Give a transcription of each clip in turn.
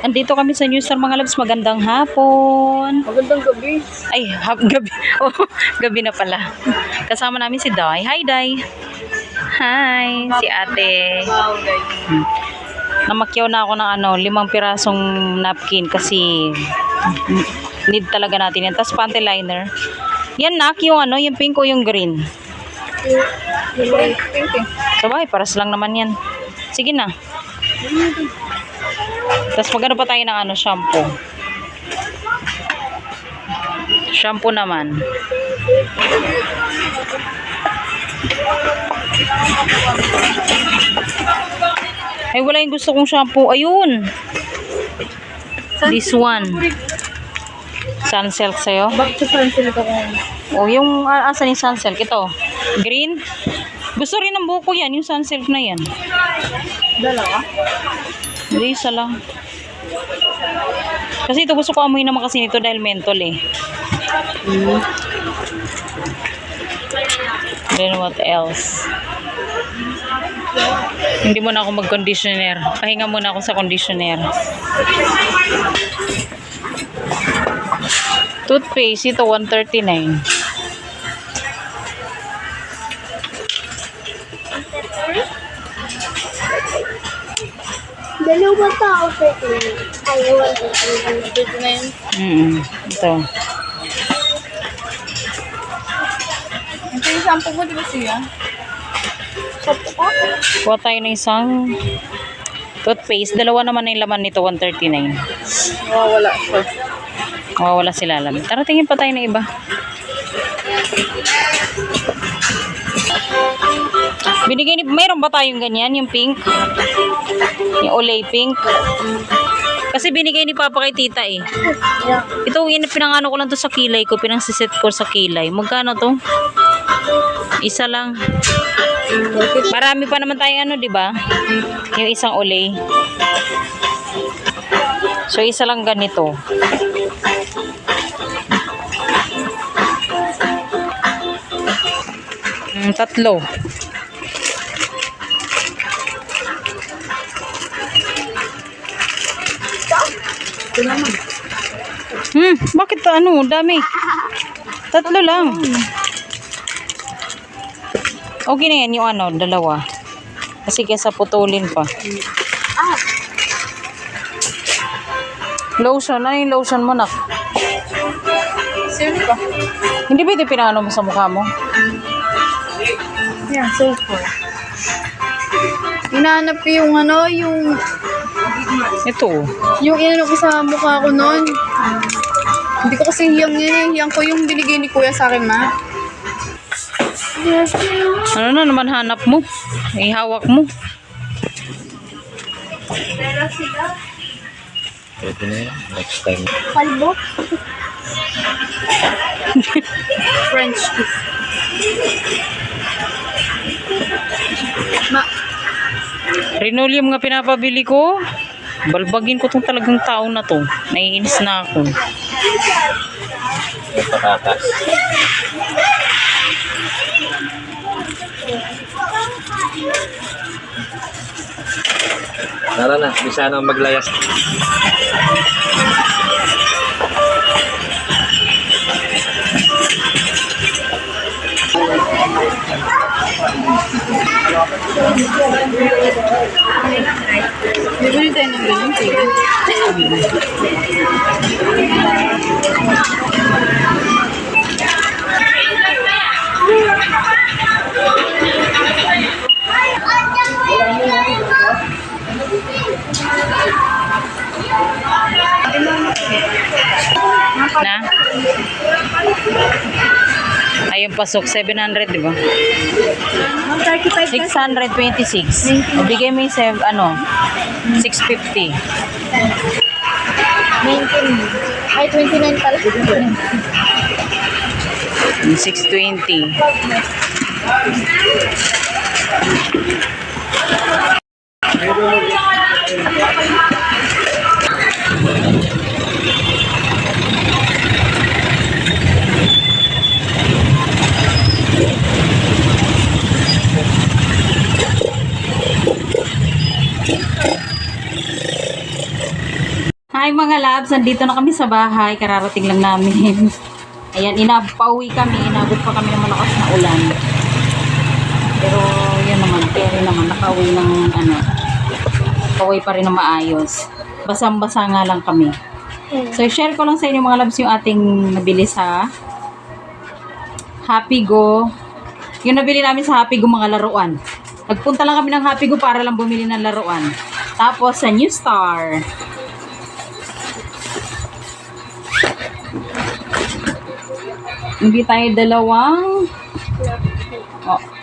Andito kami sa New Star mga loves. Magandang hapon. Magandang gabi. Ay, gabi. Oh, gabi na pala. Kasama namin si Day. Hi, Day. Hi, si ate. Namakyaw na ako ng 5 pirasong napkin kasi need talaga natin yan. Tapos panty liner. Yan nak, yung yung pink o yung green. Pink. Sabay, paras lang naman yan. Sige na. Tapos magano pa tayo ng shampoo. Shampoo naman. Ay, wala yung gusto kong shampoo. Ayun. This one. Sunsilk sa'yo. Back to sunsilk ako. O, yung asan yung sunsilk? Ito. Green. Gusto rin ng buko yan. Yung sunsilk na yan. Dalawa? Hindi, isa lang. Kasi ito gusto ko amoy naman kasi nito dahil menthol eh. Then what else? Hindi muna ako mag-conditioner. Pahinga muna ako sa conditioner. Toothpaste, ito 139. Dalawa tao pwede. Ayaw Pwede na yun. Ito. Ito yung shampoo mo, di ba siya? Kuha tayo ng isang toothpaste. Dalawa naman yung laman nito, 139. Wala siya. Mawawala sila laman. Tara, tingin pa tayo ng iba. Binigay ni, mayroon ba tayong ganyan, yung pink? Yung Olay pink? Kasi binigay ni Papa kay tita eh. Ito, pinangano ko lang to sa kilay ko, pinangsiset ko sa kilay. Magkano to? Isa lang. Marami pa naman tayong di ba? Yung isang Olay. So, isa lang ganito. Tatlo. Bakit dami? Tatlo lang. Okay na yan yung dalawa. Kasi kesa putulin pa. Lotion, ano yung lotion mo nak? Sino ba? Hindi ba ito pinano mo sa mukha mo? Yeah, sulfur. Hinahanap ko yung yung Ito. yung inano ko sa mukha ko noon. Hindi ko kasi hiyang yan eh. Hiyang ko yung binigay ni kuya sa akin, ma. Ano na naman hanap mo? Ihawak mo. Pwede na yan. Next time. Kalbo. French kiss. Ma, Linoleum nga pinapabili ko. Balbagin ko tong talagang tao na to. Naiinis na ako. Patatas. Tara na, bisa na maglayas. bibili tayo ng ganyan, sige. Na? Ayun pasok, 700 di ba? 626. O, bigay mo yung 650. 19. Ay, 29 pala. 620. Hi mga labs, nandito na kami sa bahay. Kararating lang namin. Ayan, pauwi kami. Inabot pa kami ng malakas na ulan. Pero yun naman, carry naman. Nakauwi ng pauwi pa rin na maayos. Basang-basa nga lang kami. So, share ko lang sa inyo mga labs yung ating nabili sa Happy Go. Yung nabili namin sa Happy Go mga laruan. Nagpunta lang kami ng Happy Go para lang bumili ng laruan. Tapos sa New Star. Hindi tayo dalawang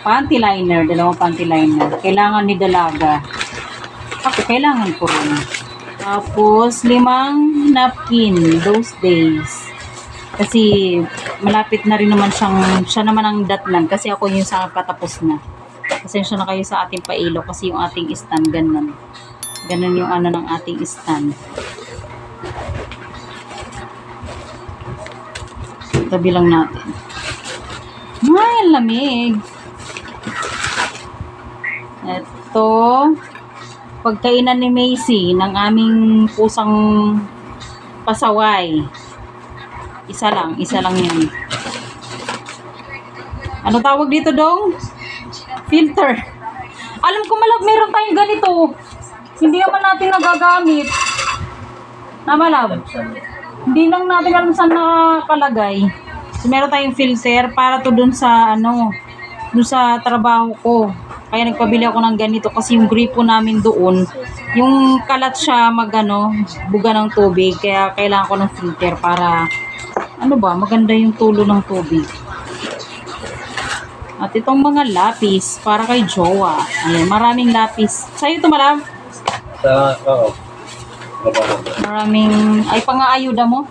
panty liner. Dalawang panty liner. Kailangan ni Dalaga. Ako, kailangan ko rin. Tapos, 5 napkin. Those days. Kasi, malapit na rin naman siya naman ang datnan. Kasi ako yung sa patapos na. Pasensya na kayo sa ating pailo. Kasi yung ating stand, ganun. Ganun yung ng ating stand. Tabi lang natin. Ay, lamig. Ito, pagkainan ni Macy ng aming pusang pasaway. Isa lang yun. Ano tawag dito, Dong? Filter. Alam ko meron tayong ganito. Hindi naman natin nagagamit. Namalab. Hindi lang natin alam saan nakalagay. So, meron tayong filter para to dun sa dun sa trabaho ko. Kaya nagpabili ako ng ganito kasi yung gripo namin doon, yung kalat siya buga ng tubig. Kaya kailangan ko ng filter para maganda yung tulo ng tubig. At itong mga lapis para kay Jowa. Ayan, maraming lapis. Sa'yo ito, Malab? Oo. Maraming, pang-aayuda mo?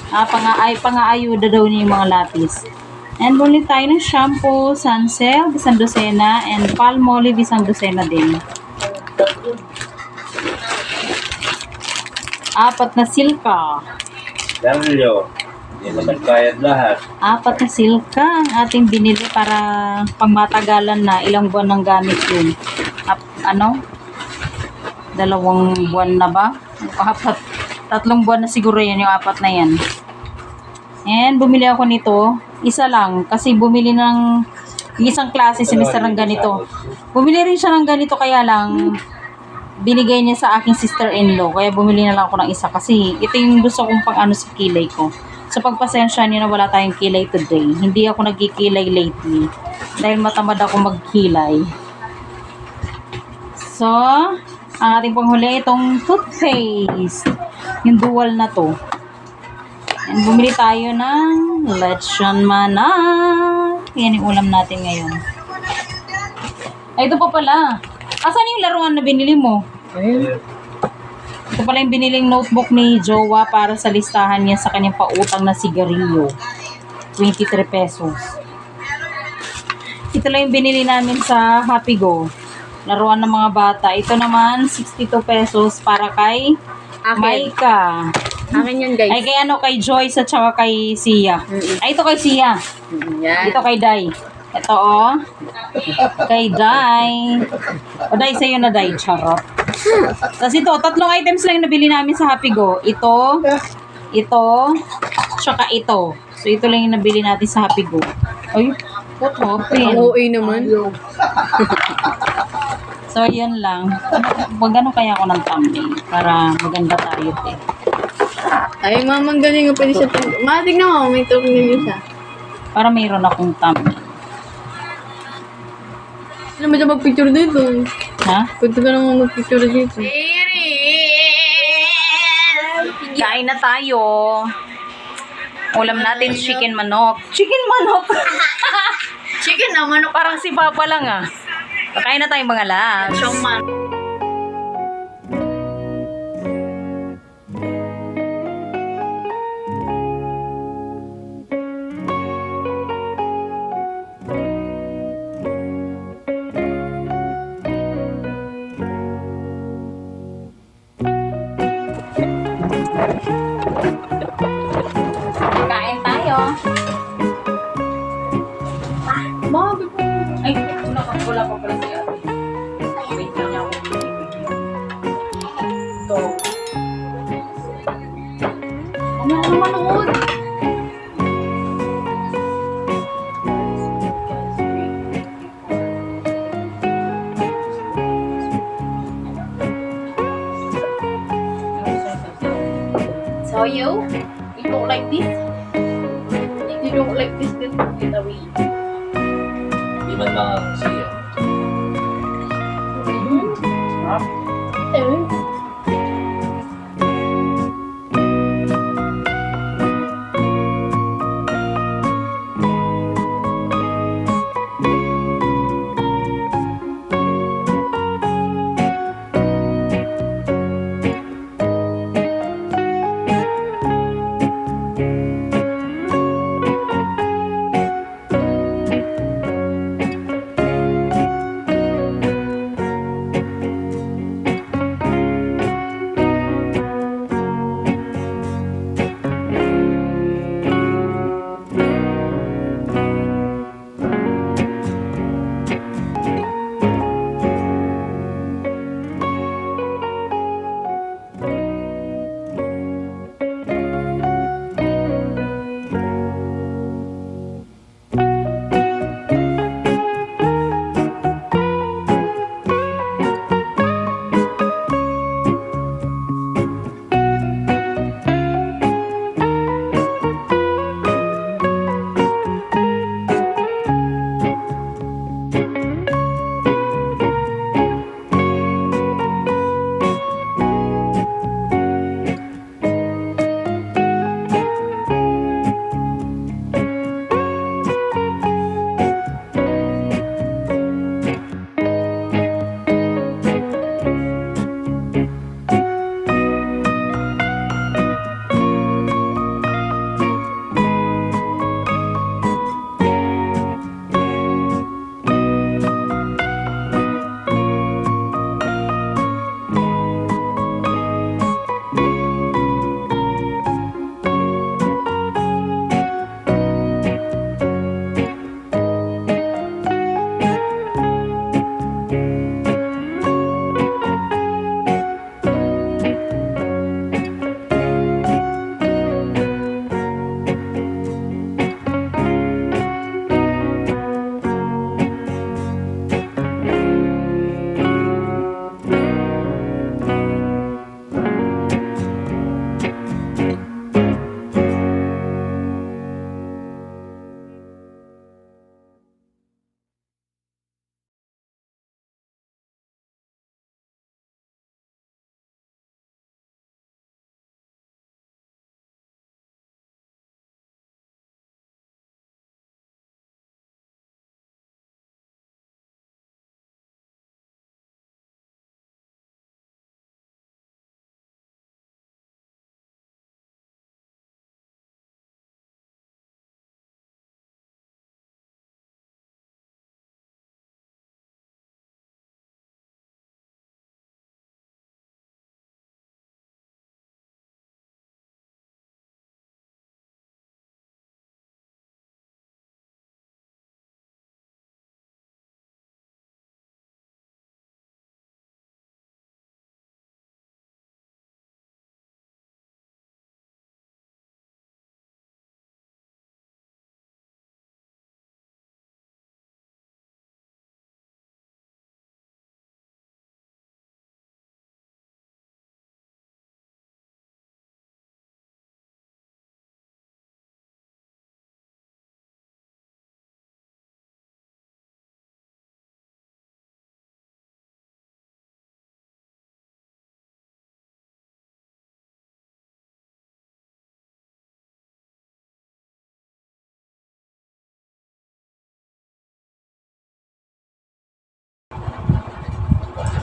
Pang-aayuda daw niya yung mga lapis. And bumili tayo ng shampoo, Sunsilk, isang dosena, and Palmolive, isang dosena din. 4 na silka. Danilo, hindi na nagbayad lahat. 4 na silka ang ating binili para pangmatagalan na. Ilang buwan ng gamit yun. 2 buwan na ba? 3 buwan na siguro yan, yung 4 na yan. And bumili ako nito. Isa lang. Kasi bumili ng isang klase si Mr. ng ganito. Bumili rin siya ng ganito kaya lang binigay niya sa aking sister-in-law. Kaya bumili na lang ako ng isa. Kasi ito yung gusto kong sa kilay ko. So pagpasensya niyo na wala tayong kilay today. Hindi ako nagkikilay lately. Dahil matamad ako magkilay. So, ang ating panghuli itong toothpaste. Yung dual na to. And bumili tayo ng lechon manok. Yan yung ulam natin ngayon. Ito pa pala. Asan yung laruan na binili mo? Ito pala yung biniling notebook ni Jowa para sa listahan niya sa kanyang pautang na sigarilyo. 23 pesos. Ito lang yung binili namin sa Happy Go. Laruan ng mga bata. Ito naman, 62 pesos para kay Maika. Akin yun, guys. Ay, kay Joyce at saka kay Sia. Ay, ito kay Sia. Yan. Ito kay Day. Ito, kay Day. O, Day, sa'yo na, Day. Charot. Tapos ito, 3 items lang yung nabili namin sa Happy Go. Ito, tsaka ito. So, ito lang yung nabili natin sa Happy Go. Ay, what happened? Ang OA naman. So, yan lang. Magano kaya ako ng thumbnail para maganda tayo, eh. Ay, mamang galing nga pwede siya. Matig na mo, may talking din siya. Para mayroon akong thumbnail. Ano ba siya mag-picture dito? Ha? Pwede ka naman mag-picture dito. Kain na tayo. Ulam natin chicken manok. Chicken manok? Chicken na, manok. Parang si Papa lang ah. Kain na tayo mga labs. Kain tayo. Mami po. Ay, wala pa pala si ate. Wait lang ako. Ito. ako manood. So you don't like this? If you don't like this, then put it away. Di man lang ang siya.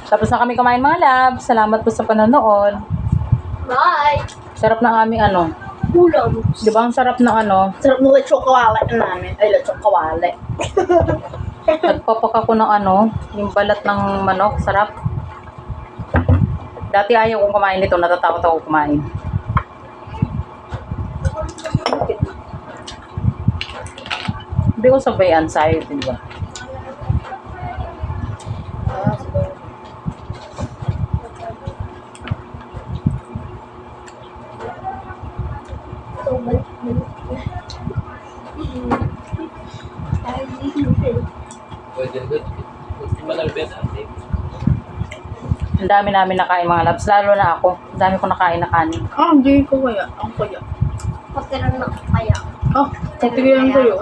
Tapos na kami kumain mga love. Salamat po sa panonood. Bye! Sarap ng aming ano. Ulam. Di ba ang sarap ng ano? Sarap ng lechong kawali namin. Ay, lechong kawali. Nagpapak ako ng ano, yung balat ng manok. Sarap. Dati ayaw kong kumain nito. Natatakot ako kumain. Hindi ko sabayan sa'yo, di ba? dami namin nakain mga labs. Lalo na ako. Ang dami ko nakain na kanin. Hindi ko kaya. Ang kaya. Patira na kaya. Tigilan sa'yo.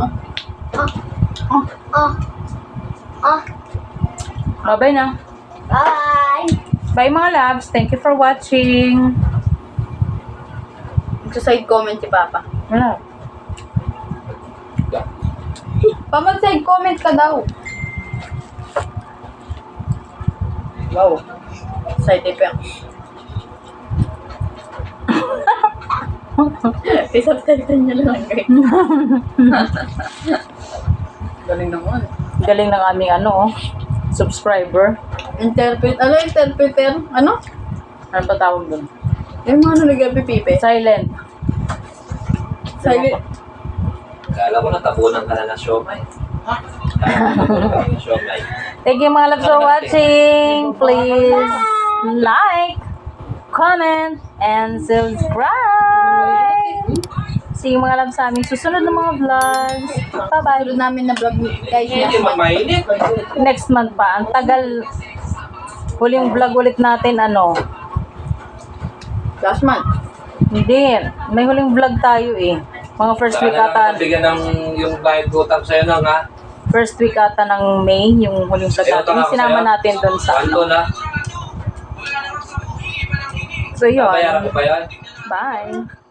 Bye-bye na. Bye! Bye mga labs. Thank you for watching. Side comment si Papa. Wala. Papa, side comment ka daw. Wow. Side effect. Isubtitle niya lang guys. Galing naman. Galing ng aming subscriber. Interpreter? Ano? Ano ba tawag dun? Yung mga nag-pipipe. Silent. Silent. Kala ko natabunan ka na ng siomay. Siomay. Thank you mga labs for watching. Please like, comment, and subscribe. See you mga labs sa aming susunod na mga vlogs. Bye-bye. Sunod namin na vlog guys. Hindi mainit. Next month pa. Ang tagal. Huling vlog ulit natin Last month. Hindi. May huling vlog tayo eh. Mga first week ata. Bigyan ng yung bayad utang sa'yo nang ha. First week ata ng May. Yung huling vlog natin. Yung sinama natin doon sa Ano na? So yun. Bayaran ko pa yan. Bye.